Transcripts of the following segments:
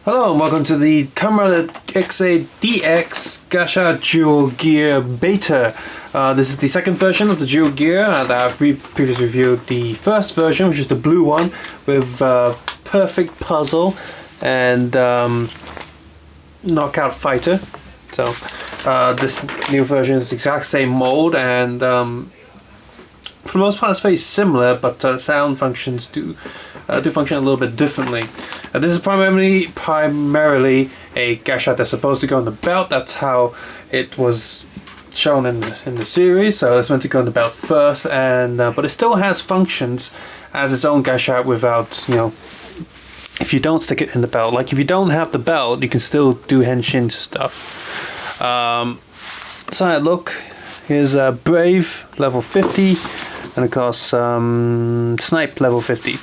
Hello and welcome to the Kamen XA-DX Gashat Dual Gear Beta. This is the second version of the Dual Gear, and I've previously reviewed the first version, which is the blue one with perfect puzzle and knockout fighter. So this new version is the exact same mold, and for the most part it's very similar, but sound functions do function a little bit differently. This is primarily a Gashat that's supposed to go on the belt. That's how it was shown in the series. So it's meant to go on the belt first, and but it still has functions as its own Gashat without, if you don't stick it in the belt. Like if you don't have the belt, you can still do henshin stuff. Side look, here's Brave level 50, and of course Snipe level 50.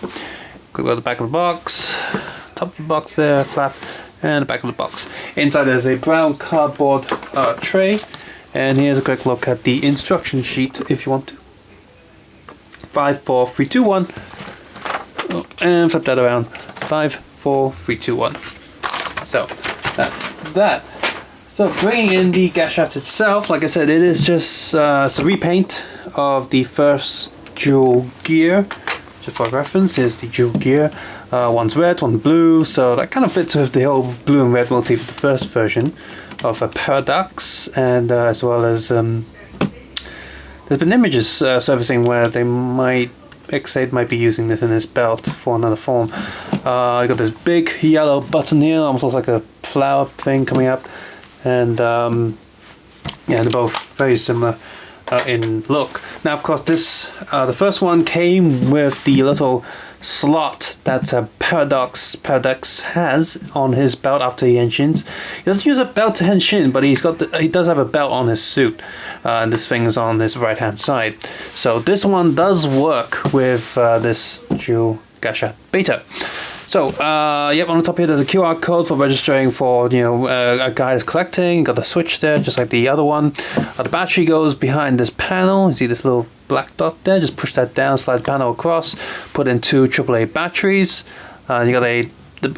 Quick look at the back of the box, top of the box there, flap, and the back of the box. Inside there's a brown cardboard tray, and here's a quick look at the instruction sheet if you want to. 5, 4, 3, 2, 1, and flip that around. 5, 4, 3, 2, 1. So that's that. So bringing in the Gashat itself, like I said, it is just it's a repaint of the first Dual Gear. Just for reference, here's the Dual Gear. One's red, one's blue, so that kind of fits with the whole blue and red motif of the first version of a Paradox, and as well as there's been images surfacing where they X8 might be using this in his belt for another form. I got this big yellow button here, almost looks like a flower thing coming up, and yeah, they're both very similar in look. Now, of course, this the first one came with the little slot that Paradox has on his belt after he henshins. He doesn't use a belt to henshin, but he does have a belt on his suit, and this thing is on his right hand side. So this one does work with this Dual Gashat Beta. So, yep, on the top here there's a QR code for registering for, a guy is collecting. Got the switch there, just like the other one. The battery goes behind this panel. You see this little black dot there? Just push that down, slide the panel across, put in 2 AAA batteries. You got the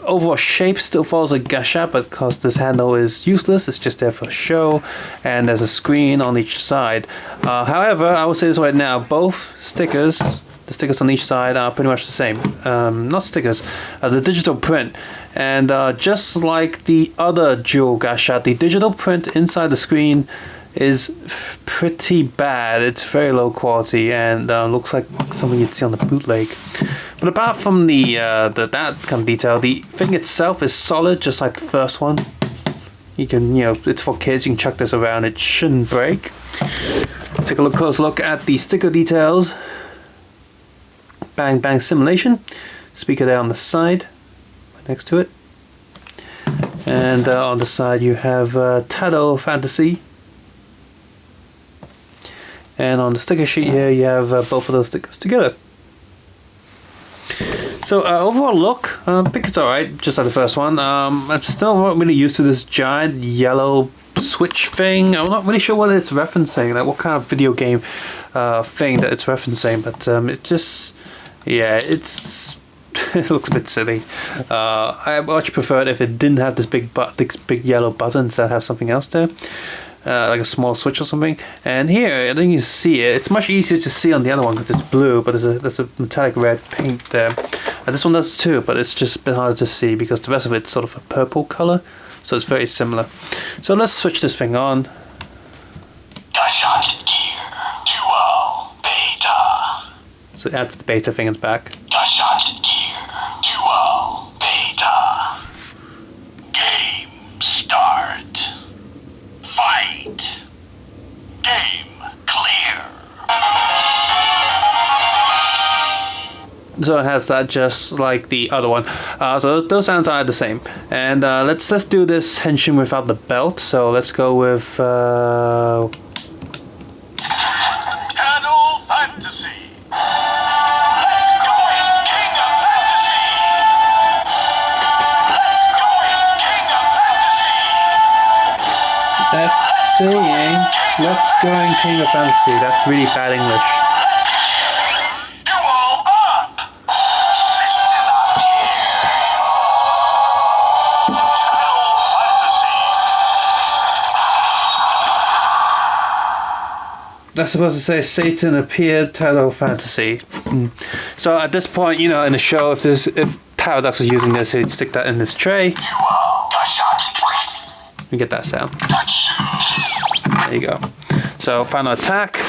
overall shape still follows a Gashat, but because this handle is useless, it's just there for show. And there's a screen on each side. However, I will say this right now, both stickers, the stickers on each side are pretty much the same. Not stickers, the digital print. And just like the other Dual Gashat, the digital print inside the screen is pretty bad. It's very low quality and looks like something you'd see on the bootleg. But apart from that kind of detail, the thing itself is solid, just like the first one. You can, it's for kids, you can chuck this around, it shouldn't break. Let's take a close look at the sticker details. Bang Bang Simulation, speaker there on the side, right next to it, and on the side you have Tado Fantasy, and on the sticker sheet here you have both of those stickers together. So overall look, I think it's alright, just like the first one. I'm still not really used to this giant yellow switch thing. I'm not really sure what it's referencing, like what kind of video game thing that it's referencing, but it just, yeah, it looks a bit silly. I much prefer it if it didn't have this big yellow button instead of have something else there, like a small switch or something. And here, I think you see it. It's much easier to see on the other one because it's blue, but there's a metallic red paint there. This one does too, but it's just a bit harder to see because the rest of it's sort of a purple color, so it's very similar. So let's switch this thing on. Gashat Gear Dual Beta. So it adds the beta thing in the back. Gashat Gear Dual Beta. Game start. Fight. Game clear. So it has that just like the other one. So those sounds are the same. And let's do this henshin without the belt. So let's go with Tado Fantasy. Let's go in King of Fantasy. Let's go in King of Fantasy. that's saying let's go in King of Fantasy. That's really bad English. Dual up. Listen up here. that's supposed to say Satan appeared, Title Fantasy. So at this point, you know, in the show, if Paradox is using this, he'd stick that in this tray. You get that sound. There you go. So final attack.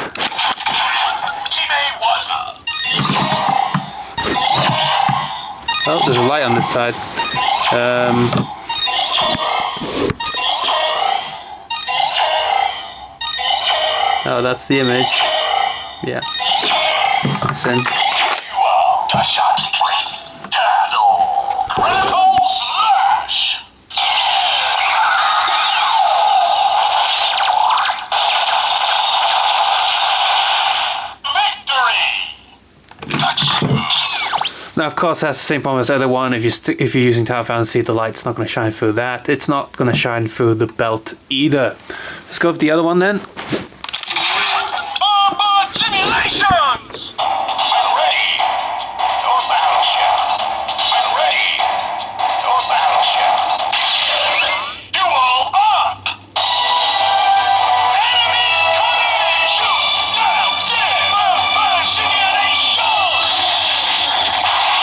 Oh, there's a light on this side. Oh, that's the image. Yeah. Listen. Now, of course, that's the same problem as the other one. If you're using Tower Fantasy, the light's not going to shine through that. It's not going to shine through the belt either. Let's go with the other one then.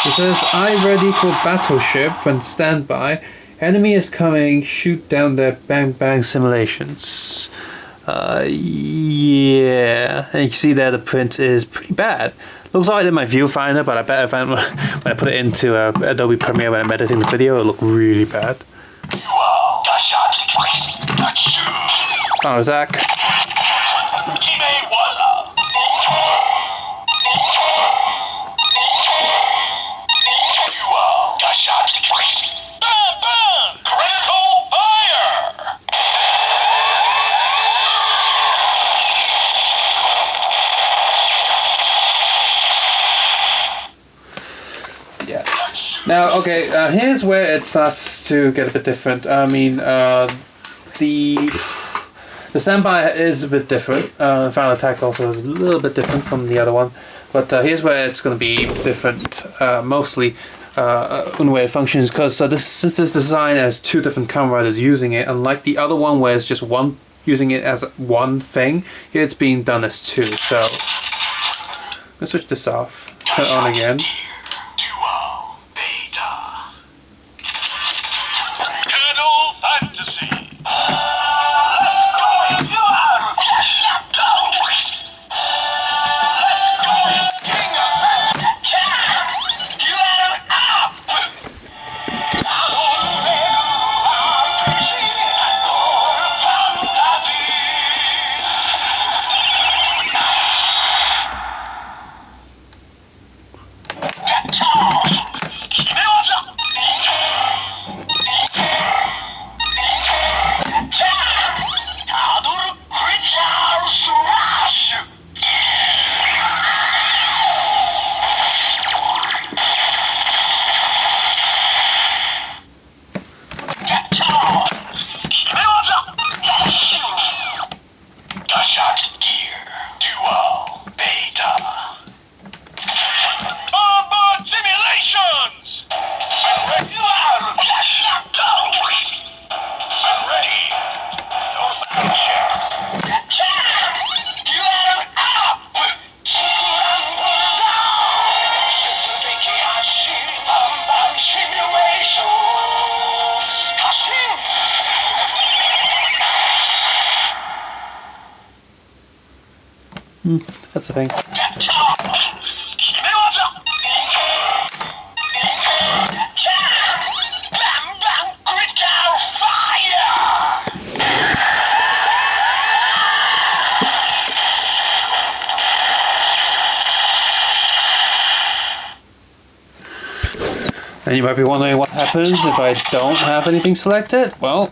It says, "I ready for battleship when standby. Enemy is coming. Shoot down their bang bang simulations." Yeah, and you can see there the print is pretty bad. Looks like I did my viewfinder, but I bet when I put it into Adobe Premiere when I'm editing the video, it looked really bad. Final attack. Now, okay, here's where it starts to get a bit different. I mean, the standby is a bit different. Final attack also is a little bit different from the other one. But here's where it's going to be different, mostly in the way it functions. Because this design has two different Kamen Riders using it, unlike the other one where it's just one using it as one thing. Here it's being done as two. So let's switch this off. Turn it on again. That's the thing. And you might be wondering what happens if I don't have anything selected. Well,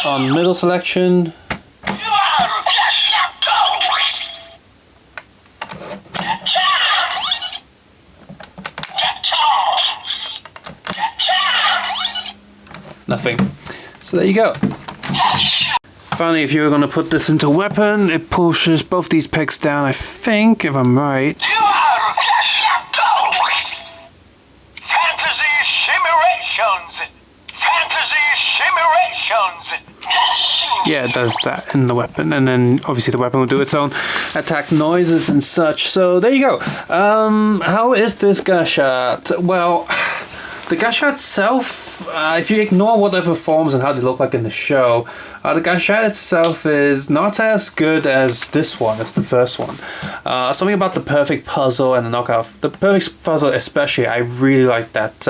on middle selection, nothing. So there you go. Finally, if you're going to put this into weapon, it pushes both these pegs down, I think, if I'm right. yeah, it does that in the weapon, and then obviously the weapon will do its own attack noises and such. So there you go. How is this Gashat? Well, the Gashat itself, if you ignore whatever forms and how they look like in the show, the Gashat itself is not as good as this one, as the first one. Something about the perfect puzzle and the knockout. The perfect puzzle especially, I really like that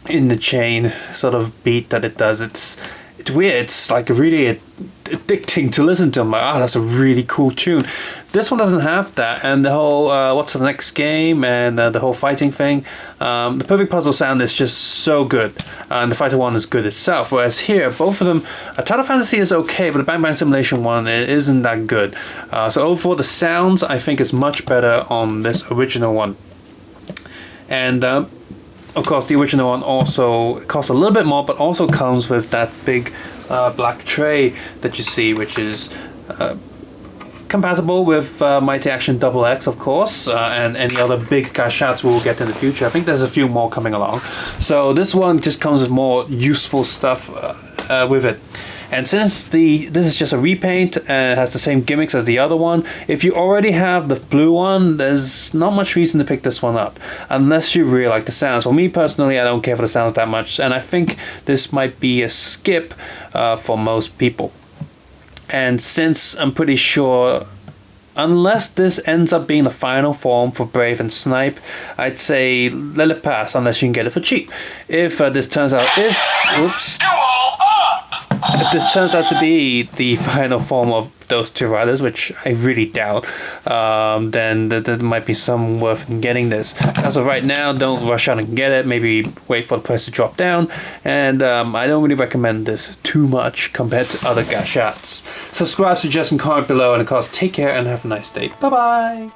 in the chain sort of beat that it does. It's weird. It's like really addicting to listen to. I'm like, oh, that's a really cool tune. This one doesn't have that, and the whole what's the next game and the whole fighting thing. The perfect puzzle sound is just so good, and the fighter one is good itself. Whereas here, both of them, Title Fantasy is okay, but the Bang Bang Simulation one isn't that good. So overall, the sounds I think is much better on this original one, and. Of course, the original one also costs a little bit more, but also comes with that big black tray that you see, which is compatible with Mighty Action XX, of course, and any other big Gashats we'll get in the future. I think there's a few more coming along. So this one just comes with more useful stuff with it. And since this is just a repaint and it has the same gimmicks as the other one, if you already have the blue one, there's not much reason to pick this one up, unless you really like the sounds. For me personally, I don't care for the sounds that much, and I think this might be a skip for most people. And since I'm pretty sure, unless this ends up being the final form for Brave and Snipe, I'd say let it pass unless you can get it for cheap. If this turns out if this turns out to be the final form of those two riders, which I really doubt, then there might be some worth in getting this. As of right now, don't rush out and get it. Maybe wait for the price to drop down. And I don't really recommend this too much compared to other Gashats. Subscribe, suggest, and comment below. And of course, take care and have a nice day. Bye bye.